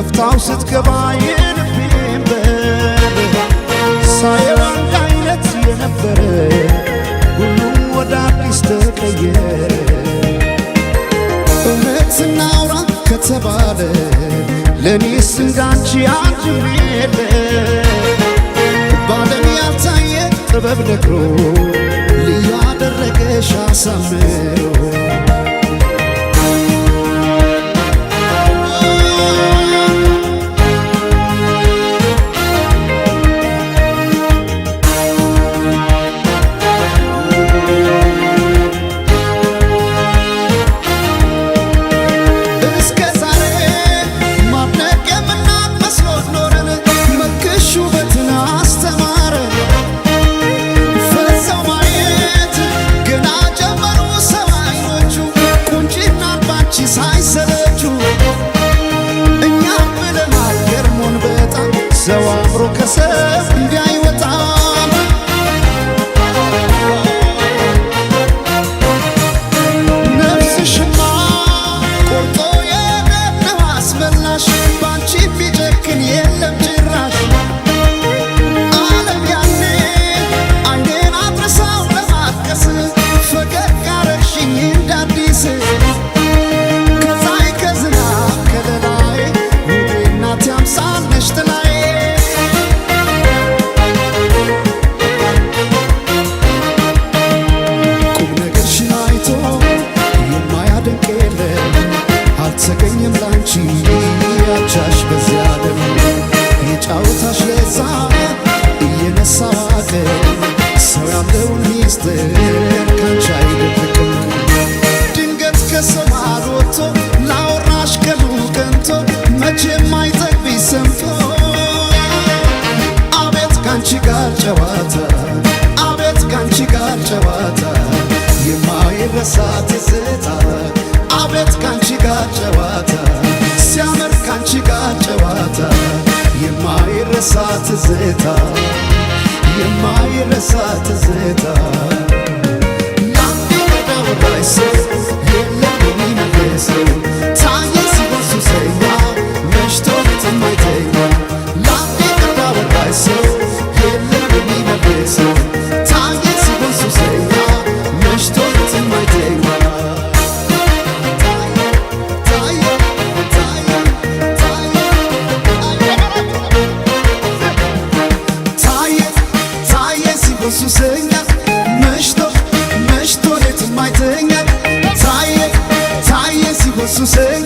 ከፍታው ስትገባ የልቤን በር ሳየው አንድ አይነት የነበረ ሁሉም ወደ አዲስ ተቀየረ። እውነት እናውራ ከተባለ ለኔስ እንዳንቺ አንድም የለ ባለም ያልታየ ጥበብ ነግሮ ልዩ አደረገሽ አሳምሮ ሰው አምሮ ከሰብ እንዳይወጣ ነፍስሽማ ቆርጦ የነነው አስመላሽ ባንቺ ቢጨክን የለም ጭራሽ ዓለም ያኔ አይኔን አድረሳው ለማቀስ ፈገግ አረግሽኝ እንዳዲስ ከፀሐይ ከዝናብ ከለላይ ውቤ እናቴ አምሳል ነሽ ጥላዬ አልተገኘም ላንቺ ያቻሽ በዚያ ዓለም የጫወታሽ ለዛ እየነሳ ዋቀር ሰው ያለውን ሚስጥር ካንቺ አይደብቅም። ድንገት ከሰው መሃል ወጥቶ ላወራሽ ቀኑ ቀንቶ መቼም አይጠግብሽ ሰምቶ አቤት ካንቺ ጋር ጨዋታ አቤት ካንቺ ጋር ጨዋታ የማይረሳ ትዝታ አቤት ካንቺ ጋር ጨዋታ ሲያምር ካንቺ ጋር ጨዋታ የማይረሳ ትዝታ የማይረሳ ትዝታ ላንዴ ወዳወራሽ ሰው የለም የሚመልሰው ታየ ሲሆን ሱሰኛ መሽቶ የማይተኛ ላንዴ ወዳወራሽ ሰው የለም የሚመልሰው ታየ ሲሆን ሱሰኛ መሽቶ የማይተኛ ሱሰኛ መሽቶ ሌት የማይተኛ ታየ ሲሆን ሱሰኛ